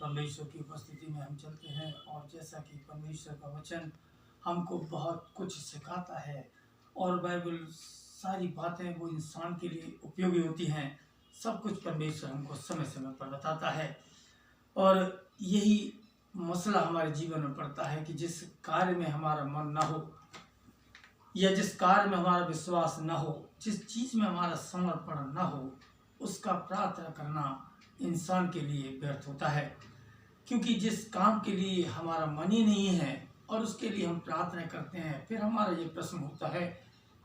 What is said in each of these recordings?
परमेश्वर की उपस्थिति में हम चलते हैं और जैसा कि परमेश्वर का वचन हमको बहुत कुछ सिखाता है और बाइबल सारी बातें वो इंसान के लिए उपयोगी होती हैं। सब कुछ परमेश्वर हमको समय समय पर बताता है और यही मसला हमारे जीवन में पड़ता है कि जिस कार्य में हमारा मन ना हो या जिस कार्य में हमारा विश्वास ना हो, जिस चीज़ में हमारा समर्पण ना हो, उसका प्रार्थना करना इंसान के लिए व्यर्थ होता है। क्योंकि जिस काम के लिए हमारा मन ही नहीं है और उसके लिए हम प्रार्थना करते हैं, फिर हमारा ये प्रश्न होता है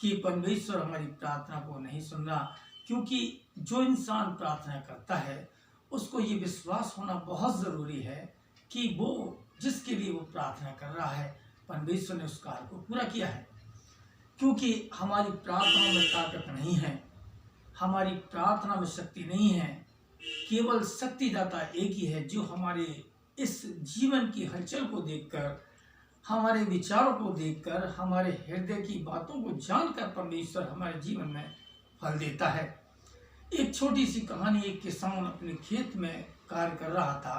कि परमेश्वर हमारी प्रार्थना को नहीं सुन रहा। क्योंकि जो इंसान प्रार्थना करता है उसको ये विश्वास होना बहुत ज़रूरी है कि वो जिसके लिए वो प्रार्थना कर रहा है परमेश्वर ने उस कार्य को पूरा किया है। क्योंकि हमारी प्रार्थना में ताकत नहीं है, हमारी प्रार्थना में शक्ति नहीं है। केवल शक्तिदाता एक ही है जो हमारे इस जीवन की हलचल को देखकर, हमारे विचारों को देखकर, हमारे हृदय की बातों को जानकर परमेश्वर हमारे जीवन में फल देता है। एक छोटी सी कहानी, एक किसान अपने खेत में कार्य कर रहा था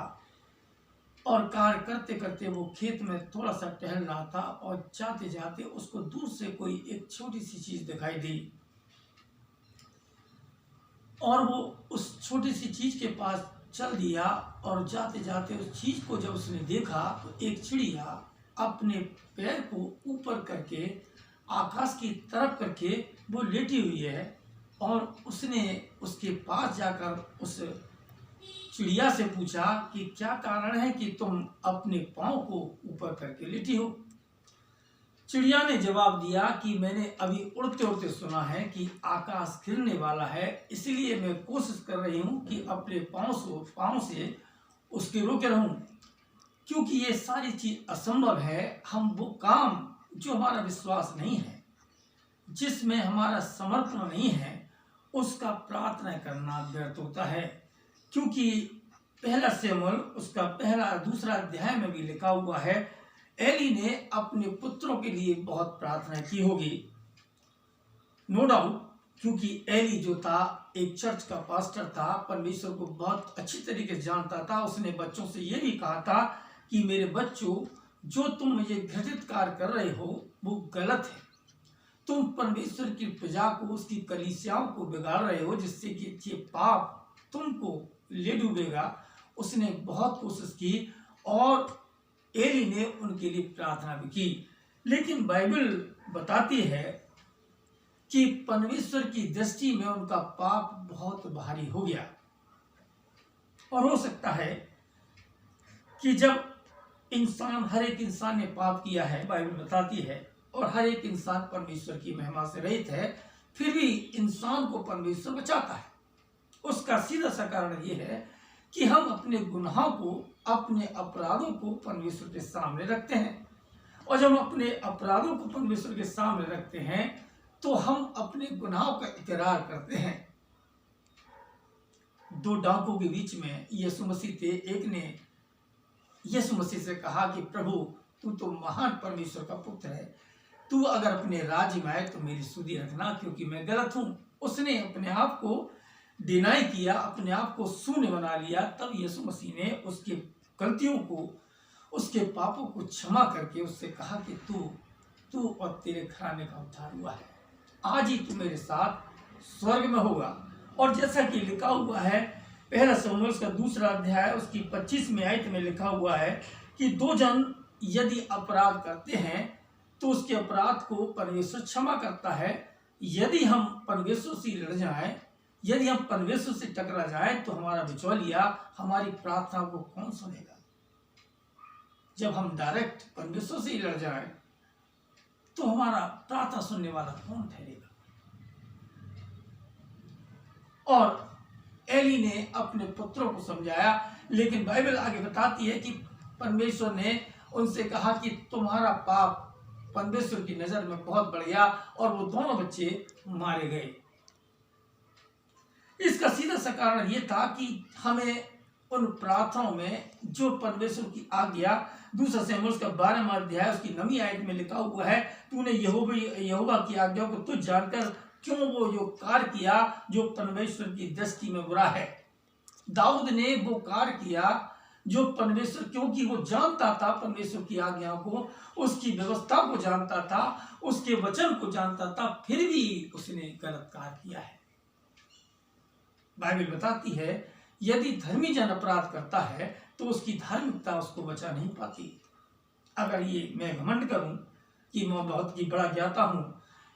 और कार्य करते करते वो खेत में थोड़ा सा टहल रहा था और जाते जाते उसको दूर से कोई एक छोटी सी चीज दिखाई दी और वो उस छोटी सी चीज के पास चल दिया और जाते जाते उस चीज को जब उसने देखा तो एक चिड़िया अपने पैर को ऊपर करके आकाश की तरफ करके वो लेटी हुई है और उसने उसके पास जाकर उस चिड़िया से पूछा कि क्या कारण है कि तुम अपने पाँव को ऊपर करके लेटी हो। चिड़िया ने जवाब दिया कि मैंने अभी उड़ते उड़ते सुना है कि आकाश गिरने वाला है, इसलिए मैं कोशिश कर रही हूँ कि अपने पाँव से उसके रोके रहूं। क्योंकि ये सारी चीज असंभव है, हम वो काम जो हमारा विश्वास नहीं है, जिसमें हमारा समर्पण नहीं है, उसका प्रार्थना करना व्यर्थ होता है। क्योंकि पहला शमूएल उसका पहला दूसरा अध्याय में भी लिखा हुआ है, एली ने अपने पुत्रों के लिए बहुत प्रार्थना की होगी। नो डाउट, क्योंकि एली जो था एक चर्च का पास्टर था, परमेश्वर को बहुत अच्छी तरीके से जानता था। उसने बच्चों से ये भी कहा था कि मेरे बच्चों, जो तुम ये घृणित कार्य कर रहे हो वो गलत है। तुम परमेश्वर की प्रजा को, उसकी कलीसियाओं को बिगाड़ रहे हो, जिससे कि ये पाप तुमको ले डूबेगा। उसने बहुत कोशिश की और एली ने उनके लिए प्रार्थना भी की। लेकिन बाइबल बताती है कि परमेश्वर की दृष्टि में उनका पाप बहुत भारी हो गया और हो सकता है कि जब हर एक इंसान ने पाप किया है, बाइबल बताती है, और हर एक इंसान परमेश्वर की महिमा से रहित है, फिर भी इंसान को परमेश्वर बचाता है। उसका सीधा सा कारण यह है कि हम अपने गुनाहों को, अपने अपराधों को परमेश्वर के सामने रखते हैं। और जब हम अपने अपराधों को परमेश्वर के सामने रखते हैं तो हम अपने गुनाहों का इकरार करते हैं। दो डाकुओं के बीच में यीशु मसीह थे। एक ने यीशु मसीह से कहा कि प्रभु, तू तो महान परमेश्वर का पुत्र है, तू अगर अपने राज्य में आए तो मेरी सुधि रखना, क्योंकि मैं गलत हूं। उसने अपने आप को डिनाई किया, अपने आप को शून्य बना लिया। तब यीशु मसीह ने उसकी गलतियों को, उसके पापों को क्षमा करके उससे कहा कि तू और तेरे घराने का उद्धार हुआ है, आज ही तू मेरे साथ स्वर्ग में होगा। और जैसा कि लिखा हुआ है पहला शमूएल का दूसरा अध्याय उसकी 25वीं आयत में लिखा हुआ है कि दो जन यदि अपराध करते हैं तो उसके अपराध को परमेश्वर क्षमा करता है। यदि हम परमेश्वर से लड़ जाएं, यदि हम परमेश्वर से टकरा जाए तो हमारा बिचौलिया, हमारी प्रार्थना को कौन सुनेगा। जब हम डायरेक्ट परमेश्वर से ही लड़ जाए तो हमारा प्रार्थना सुनने वाला कौन ठहरेगा। और एली ने अपने पुत्रों को समझाया, लेकिन बाइबल आगे बताती है कि परमेश्वर ने उनसे कहा कि तुम्हारा पाप परमेश्वर की नजर में बहुत बढ़ गया और वो दोनों बच्चे मारे गए। इसका सीधा सा कारण ये था कि हमें उन प्रार्थनाओं में जो परमेश्वर की आज्ञा, दूसरा शमूएल का 12वां अध्याय उसकी 9वीं आयत में लिखा हुआ है, तूने यहोवा की आज्ञा को तुझ जानकर क्यों वो जो कार्य किया जो परमेश्वर की दृष्टि में बुरा है। दाऊद ने वो कार्य किया जो परमेश्वर, क्योंकि वो जानता था परमेश्वर की आज्ञाओं को, उसकी व्यवस्था को जानता था, उसके वचन को जानता था, फिर भी उसने गलत कार्य किया है। बाइबल बताती है यदि धर्मी जन अपराध करता है तो उसकी धार्मिकता उसको बचा नहीं पाती। अगर ये मैं घमंड करूं कि मैं बहुत ही बड़ा ज्ञाता हूं,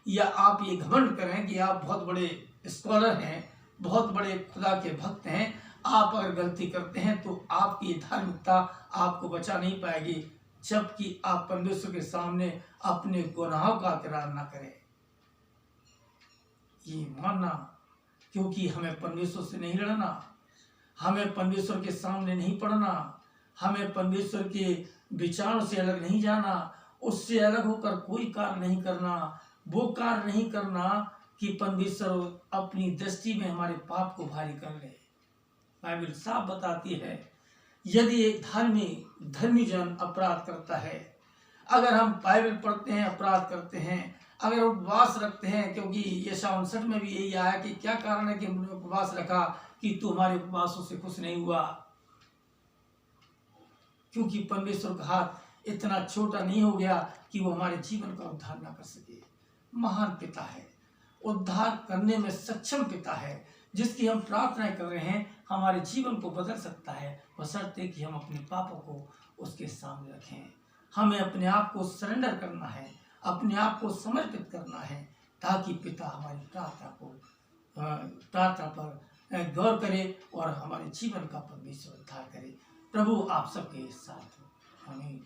या आप ये घमंड करें कि आप बहुत बड़े स्कॉलर हैं, बहुत बड़े खुदा के भक्त हैं, आप अगर गलती करते हैं तो आपकी धार्मिकता आपको बचा नहीं पाएगी, जबकि आप परमेश्वर के सामने अपने गुनाहों का इकरार ना करें। ये मानना, क्योंकि हमें परमेश्वर से नहीं लड़ना, हमें परमेश्वर के सामने नहीं पढ़ना, हमें परमेश्वर के विचारों से अलग नहीं जाना, उससे अलग होकर कोई कार्य नहीं करना, वो कार्य नहीं करना कि परमेश्वर अपनी दृष्टि में हमारे पाप को भारी कर ले। बाइबल साफ बताती है यदि एक धर्मी जन अपराध करता है, अगर हम बाइबल पढ़ते हैं अपराध करते हैं, अगर उपवास रखते हैं, क्योंकि यशायाह 59 में भी यही आया कि क्या कारण है कि हमने उपवास रखा कि तू हमारे उपवासों से खुश नहीं हुआ। क्योंकि परमेश्वर का हाथ इतना छोटा नहीं हो गया कि वो हमारे जीवन का उद्धार ना कर सके। महान पिता है, उद्धार करने में सक्षम पिता है, जिसकी हम प्रार्थनाएं कर रहे हैं, हमारे जीवन को बदल सकता है, बशर्ते कि हम अपने पापों को उसके सामने रखें। हमें अपने आप को सरेंडर करना है, अपने आप को समर्पित करना है, ताकि पिता हमारी प्रार्थना पर गौर करे और हमारे जीवन का परमेश्वर उद्धार करे। प्रभु आप सबके साथ हो। आमीन।